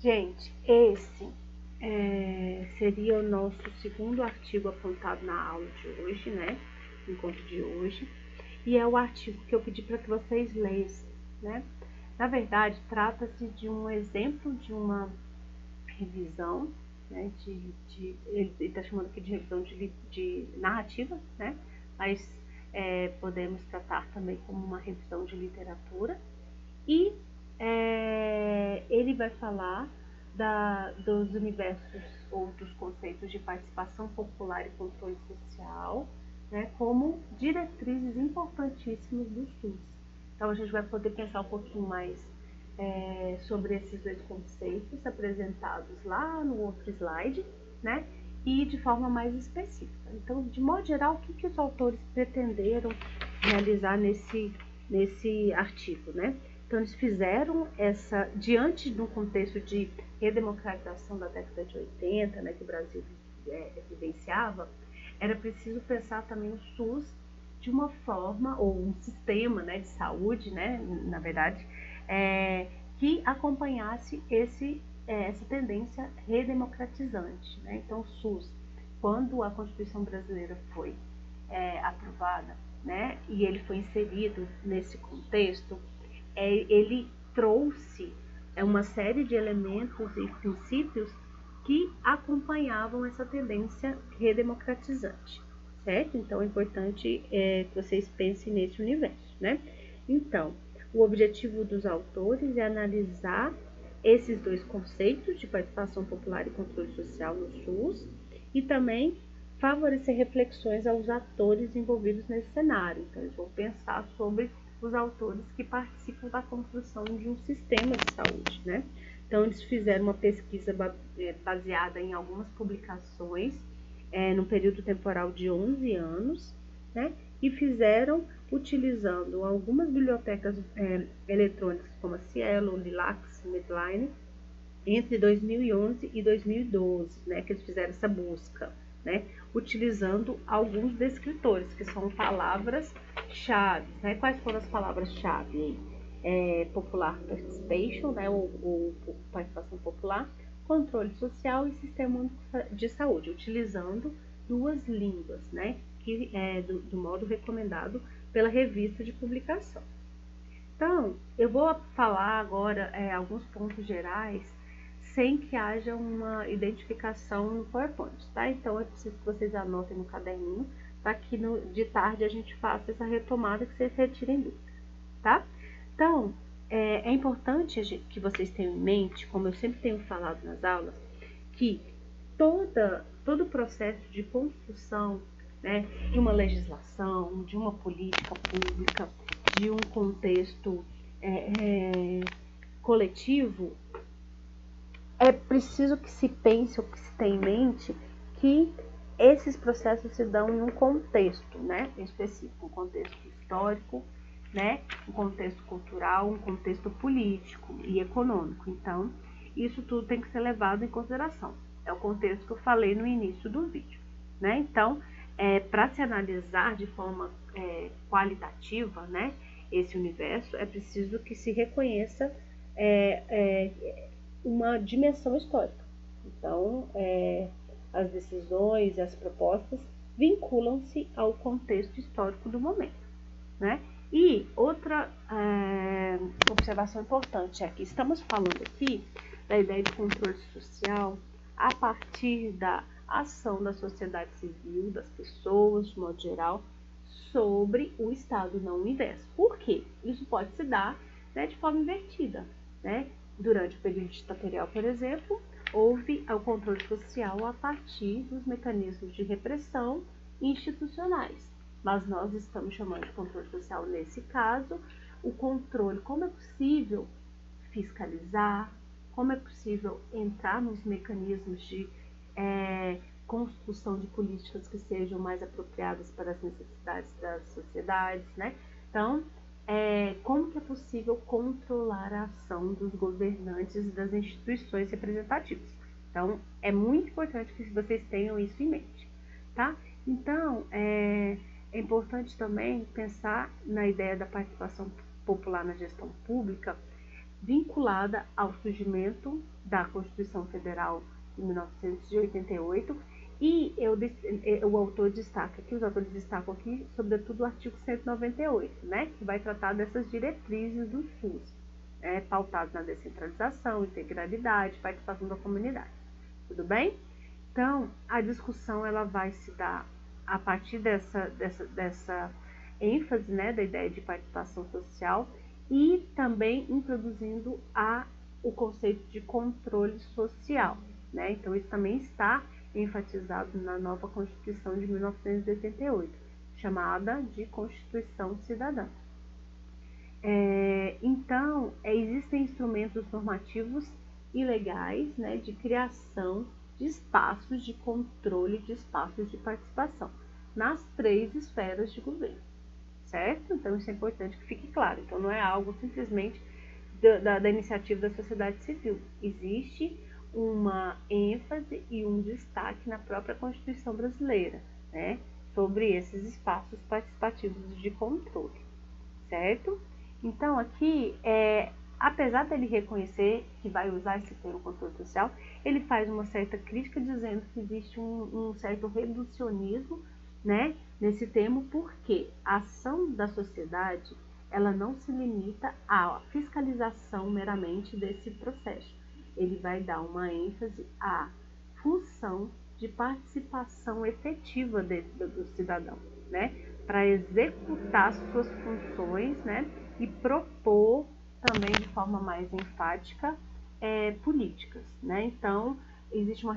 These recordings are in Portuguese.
Gente, esse seria o nosso segundo artigo apontado na aula de hoje, né? No encontro de hoje. E é o artigo que eu pedi para que vocês lessem, né? Na verdade, trata-se de um exemplo de uma revisão, né? Ele está chamando aqui de revisão de narrativa, né? Mas podemos tratar também como uma revisão de literatura. E ele vai falar dos universos ou dos conceitos de participação popular e controle social, né, como diretrizes importantíssimas do SUS. Então a gente vai poder pensar um pouquinho mais sobre esses dois conceitos apresentados lá no outro slide, né, e de forma mais específica. Então, de modo geral, o que os autores pretenderam realizar nesse artigo, né? Então, eles fizeram diante de um contexto de redemocratização da década de 80, né, que o Brasil vivenciava, era preciso pensar também o SUS de uma forma, ou um sistema, né, de saúde, né, na verdade, que acompanhasse essa tendência redemocratizante, né? Então, o SUS, quando a Constituição brasileira foi aprovada, né, e ele foi inserido nesse contexto, ele trouxe uma série de elementos e princípios que acompanhavam essa tendência redemocratizante, certo? Então é importante que vocês pensem nesse universo, né? Então, o objetivo dos autores é analisar esses dois conceitos de participação popular e controle social no SUS e também favorecer reflexões aos atores envolvidos nesse cenário. Então, eles vão pensar sobre os autores que participam da construção de um sistema de saúde, né? Então, eles fizeram uma pesquisa baseada em algumas publicações, num período temporal de 11 anos, né? E fizeram utilizando algumas bibliotecas eletrônicas, como a Cielo, Lilacs, Medline, entre 2011 e 2012, né? Que eles fizeram essa busca, né? Utilizando alguns descritores, que são palavras-chave, né? Quais foram as palavras-chave? Popular participation, né? Ou participação popular, controle social e sistema único de saúde, utilizando duas línguas, né? Que do modo recomendado pela revista de publicação. Então, eu vou falar agora alguns pontos gerais sem que haja uma identificação no PowerPoint, tá? Então, eu preciso que vocês anotem no caderninho, para que de tarde a gente faça essa retomada, que vocês retirem dúvidas, tá? Então, é importante que vocês tenham em mente, como eu sempre tenho falado nas aulas, que todo o processo de construção, né, de uma legislação, de uma política pública, de um contexto coletivo, é preciso que se pense ou que se tenha em mente que esses processos se dão em um contexto, né, específico, um contexto histórico, né, um contexto cultural, um contexto político e econômico. Então, isso tudo tem que ser levado em consideração. É o contexto que eu falei no início do vídeo, né? Então, para se analisar de forma qualitativa, né, esse universo, é preciso que se reconheça uma dimensão histórica. Então, as decisões, as propostas vinculam-se ao contexto histórico do momento, né? E outra observação importante é que estamos falando aqui da ideia de controle social a partir da ação da sociedade civil, das pessoas, de modo geral, sobre o Estado, não o inverso. Por quê? Isso pode se dar, né, de forma invertida, né? Durante o período ditatorial, por exemplo, houve o controle social a partir dos mecanismos de repressão institucionais. Mas nós estamos chamando de controle social nesse caso, o controle, como é possível fiscalizar, como é possível entrar nos mecanismos de construção de políticas que sejam mais apropriadas para as necessidades das sociedades, né? Então, como que é possível controlar a ação dos governantes e das instituições representativas. Então, é muito importante que vocês tenham isso em mente, tá? Então, é importante também pensar na ideia da participação popular na gestão pública vinculada ao surgimento da Constituição Federal de 1988, e o autor destaca aqui, os autores destacam aqui, sobretudo o artigo 198, né, que vai tratar dessas diretrizes do SUS, pautados na descentralização, integralidade, participação da comunidade. Tudo bem? Então, a discussão ela vai se dar a partir dessa ênfase, né, da ideia de participação social, e também introduzindo o conceito de controle social, né? Então, isso também está enfatizado na nova Constituição de 1988, chamada de Constituição Cidadã. Então, existem instrumentos normativos e legais, né, de criação de espaços de controle, de espaços de participação, nas 3 esferas de governo, certo? Então, isso é importante que fique claro. Então, não é algo simplesmente da iniciativa da sociedade civil. Existe uma ênfase e um destaque na própria Constituição brasileira, né, sobre esses espaços participativos de controle, certo? Então, aqui, apesar dele reconhecer que vai usar esse termo controle social, ele faz uma certa crítica dizendo que existe um certo reducionismo, né, nesse termo, porque a ação da sociedade ela não se limita à fiscalização meramente desse processo. Ele vai dar uma ênfase à função de participação efetiva do cidadão, né, para executar suas funções, né, e propor também de forma mais enfática políticas, né? Então, existe uma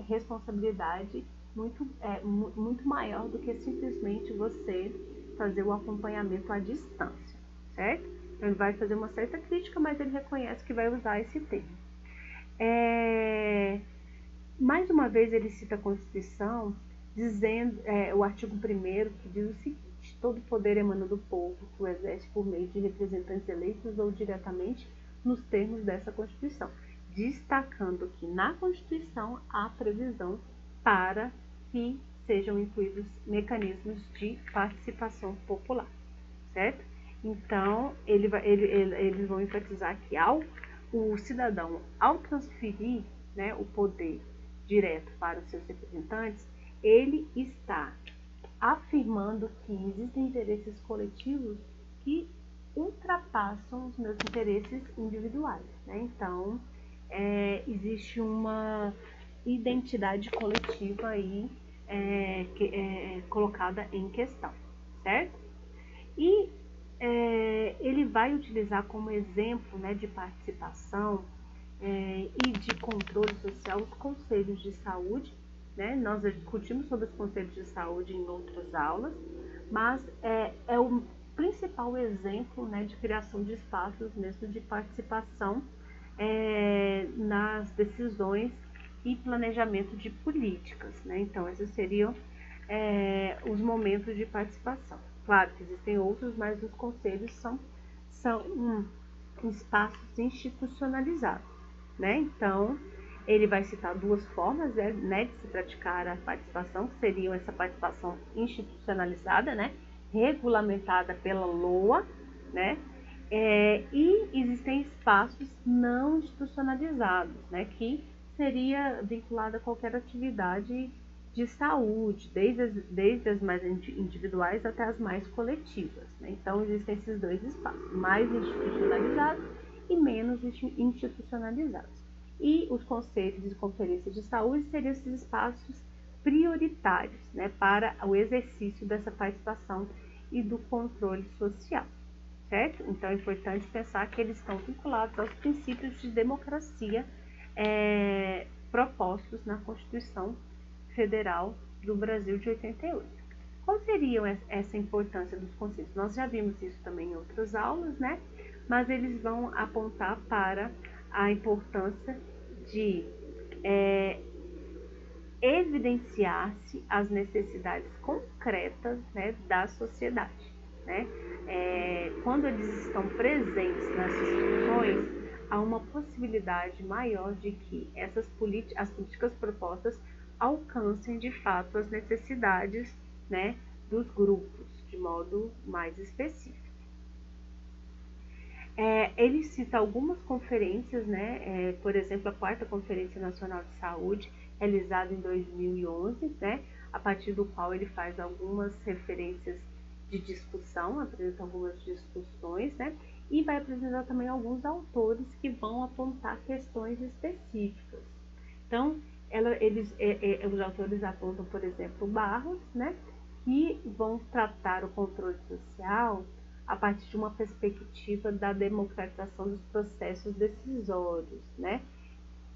responsabilidade muito maior do que simplesmente você fazer o acompanhamento à distância, certo? Então, ele vai fazer uma certa crítica, mas ele reconhece que vai usar esse termo. Mais uma vez, ele cita a Constituição, dizendo, o artigo 1º, que diz o seguinte: todo poder emana do povo, que o exerce por meio de representantes eleitos ou diretamente nos termos dessa Constituição, destacando que na Constituição há previsão para que sejam incluídos mecanismos de participação popular, certo? Então, eles vão enfatizar que o cidadão, ao transferir, né, o poder direto para os seus representantes, ele está afirmando que existem interesses coletivos que ultrapassam os meus interesses individuais, né? Então, existe uma identidade coletiva aí colocada em questão, certo? E ele vai utilizar como exemplo, né, de participação e de controle social os conselhos de saúde, né? Nós discutimos sobre os conselhos de saúde em outras aulas, mas é o principal exemplo, né, de criação de espaços mesmo de participação nas decisões e planejamento de políticas, né? Então, esses seriam os momentos de participação. Claro que existem outros, mas os conselhos são espaços institucionalizados, né? Então, ele vai citar 2 formas, né, de se praticar a participação, que seriam essa participação institucionalizada, né, regulamentada pela LOA, né, e existem espaços não institucionalizados, né, que seria vinculada a qualquer atividade de saúde, desde as mais individuais até as mais coletivas, né? Então, existem esses 2 espaços, mais institucionalizados e menos institucionalizados. E os conselhos e conferências de saúde seriam esses espaços prioritários, né, para o exercício dessa participação e do controle social, certo? Então, é importante pensar que eles estão vinculados aos princípios de democracia propostos na Constituição Federal do Brasil de 88. Qual seria essa importância dos conselhos? Nós já vimos isso também em outras aulas, né? Mas eles vão apontar para a importância de evidenciar-se as necessidades concretas, né, da sociedade, né? Quando eles estão presentes nas instituições, há uma possibilidade maior de que as políticas propostas alcancem de fato as necessidades, né, dos grupos, de modo mais específico. Ele cita algumas conferências, né? Por exemplo, a 4ª Conferência Nacional de Saúde, realizada em 2011, né? A partir do qual ele faz algumas referências de discussão, apresenta algumas discussões, né? E vai apresentar também alguns autores que vão apontar questões específicas. Então, os autores apontam, por exemplo, Barros, né? Que vão tratar o controle social a partir de uma perspectiva da democratização dos processos decisórios, né?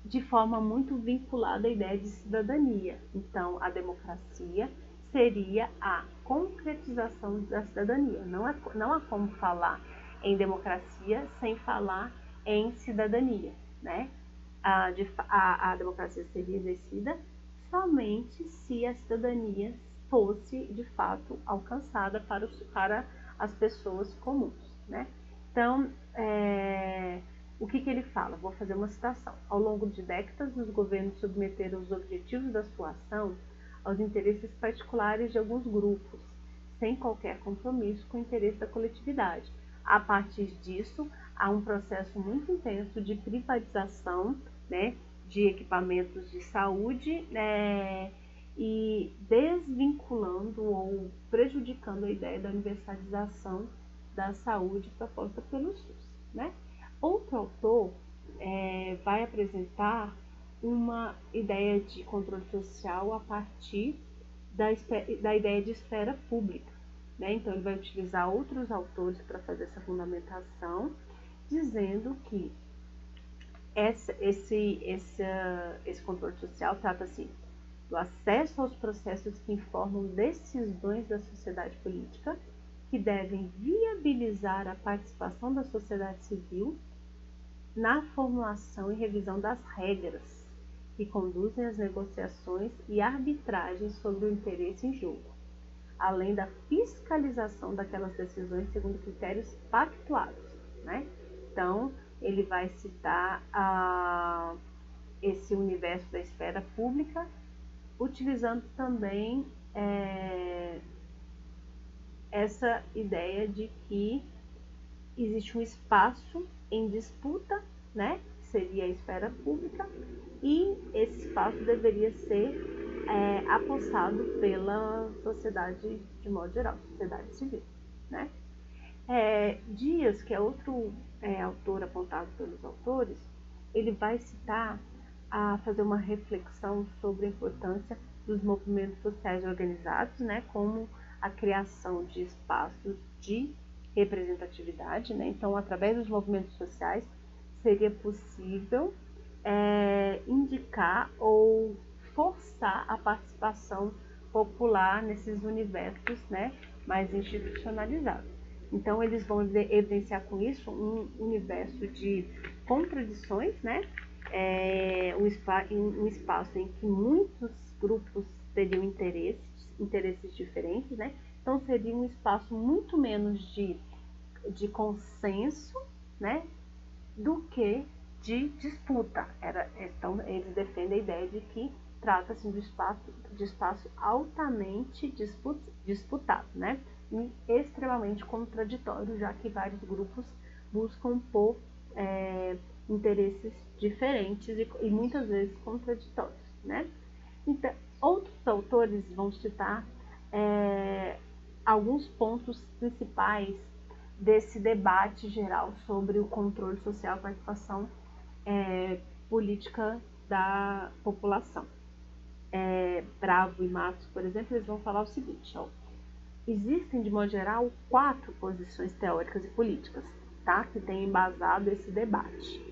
De forma muito vinculada à ideia de cidadania. Então, a democracia seria a concretização da cidadania. Não há como falar em democracia sem falar em cidadania, né? A democracia seria exercida somente se a cidadania fosse, de fato, alcançada para as pessoas comuns, né? Então, o que ele fala? Vou fazer uma citação. Ao longo de décadas, os governos submeteram os objetivos da sua ação aos interesses particulares de alguns grupos, sem qualquer compromisso com o interesse da coletividade. A partir disso, há um processo muito intenso de privatização, né, de equipamentos de saúde, né, e desvinculando ou prejudicando a ideia da universalização da saúde proposta pelo SUS, né? Outro autor vai apresentar uma ideia de controle social a partir da ideia de esfera pública, né? Então, ele vai utilizar outros autores para fazer essa fundamentação, dizendo que esse controle social trata-se do acesso aos processos que informam decisões da sociedade política, que devem viabilizar a participação da sociedade civil na formulação e revisão das regras que conduzem às negociações e arbitragens sobre o interesse em jogo, além da fiscalização daquelas decisões segundo critérios pactuados, né? Então, ele vai citar esse universo da esfera pública, utilizando também essa ideia de que existe um espaço em disputa, né? Seria a esfera pública, e esse espaço deveria ser apossado pela sociedade de modo geral, sociedade civil, né? Dias, que é outro autor apontado pelos autores, ele vai citar a fazer uma reflexão sobre a importância dos movimentos sociais organizados, né, como a criação de espaços de representatividade, né? Então, através dos movimentos sociais, seria possível indicar ou forçar a participação popular nesses universos, né, mais institucionalizados. Então, eles vão evidenciar com isso um universo de contradições, né? Um espaço em que muitos grupos teriam interesses diferentes, né? Então, seria um espaço muito menos de consenso, né, do que de disputa. Então, eles defendem a ideia de que trata-se de espaço altamente disputado, né? E extremamente contraditório, já que vários grupos buscam por interesses diferentes e muitas vezes contraditórios, né? Então, outros autores vão citar alguns pontos principais desse debate geral sobre o controle social e participação política da população. Bravo e Matos, por exemplo, eles vão falar o seguinte: existem, de modo geral, 4 posições teóricas e políticas, tá, que têm embasado esse debate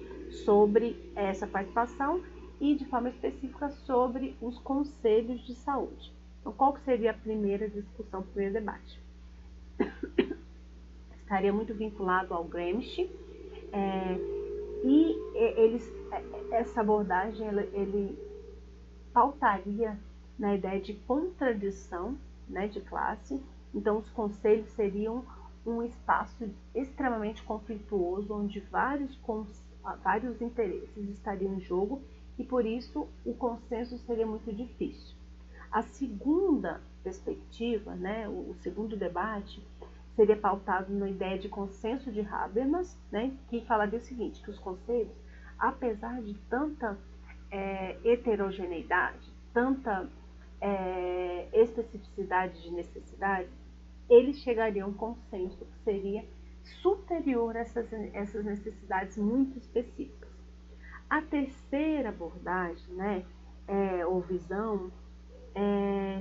sobre essa participação e, de forma específica, sobre os conselhos de saúde. Então, qual seria a primeira discussão, o primeiro debate? Estaria muito vinculado ao Gramsci, e essa abordagem ele pautaria na ideia de contradição, né, de classe. Então, os conselhos seriam um espaço extremamente conflituoso, onde vários interesses estariam em jogo, e por isso o consenso seria muito difícil. A segunda perspectiva, né, o segundo debate, seria pautado na ideia de consenso de Habermas, né, que falaria o seguinte, que os conselhos, apesar de tanta heterogeneidade, tanta especificidade de necessidade, eles chegariam a um consenso que seria superior a essas necessidades muito específicas. A terceira abordagem, né, ou visão,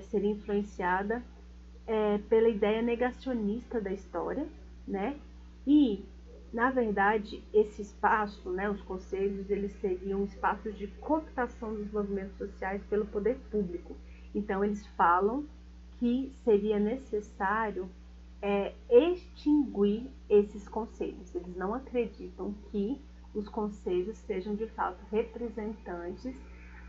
seria influenciada pela ideia negacionista da história, né, e, na verdade, esse espaço, né, os conselhos, eles seriam espaços de cooptação dos movimentos sociais pelo poder público. Então, eles falam que seria necessário extinguir esses conselhos. Eles não acreditam que os conselhos sejam de fato representantes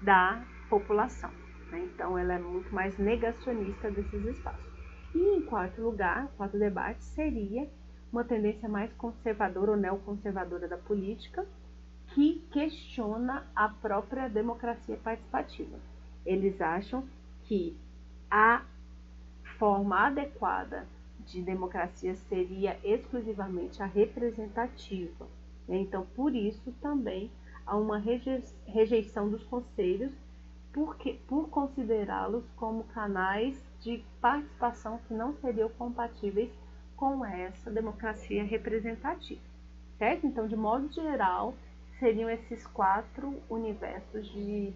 da população, né? Então ela é muito mais negacionista desses espaços. E em quarto lugar, o quarto debate seria uma tendência mais conservadora ou neoconservadora da política, que questiona a própria democracia participativa. Eles acham que a forma adequada de democracia seria exclusivamente a representativa. Então, por isso também há uma rejeição dos conselhos por considerá-los como canais de participação que não seriam compatíveis com essa democracia representativa, certo? Então, de modo geral, seriam esses 4 universos de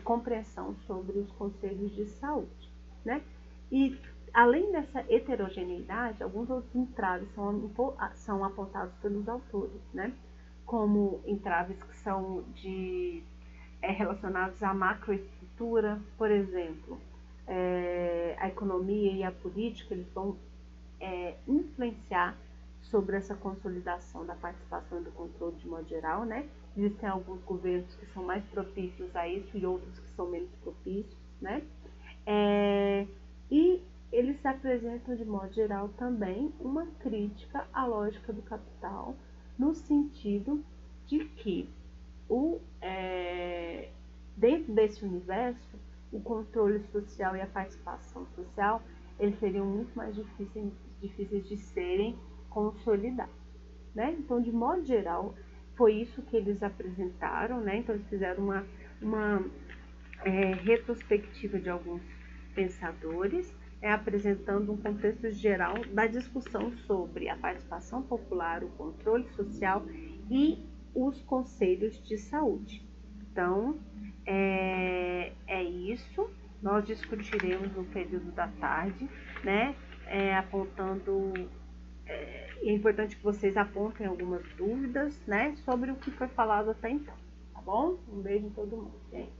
compreensão sobre os conselhos de saúde, né? E além dessa heterogeneidade, alguns outros entraves são apontados pelos autores, né? Como entraves que são relacionados à macroestrutura, por exemplo, a economia e a política, eles vão influenciar sobre essa consolidação da participação e do controle de modo geral, né? Existem alguns governos que são mais propícios a isso e outros que são menos propícios, né? E eles apresentam, de modo geral, também uma crítica à lógica do capital, no sentido de que dentro desse universo, o controle social e a participação social, eles seriam muito mais difíceis de serem consolidados, né? Então, de modo geral, foi isso que eles apresentaram, né? Então, eles fizeram uma retrospectiva de alguns pensadores, apresentando um contexto geral da discussão sobre a participação popular, o controle social e os conselhos de saúde. Então, é isso. Nós discutiremos no período da tarde, né? Apontando. É importante que vocês apontem algumas dúvidas, né? Sobre o que foi falado até então, tá bom? Um beijo em todo mundo, gente.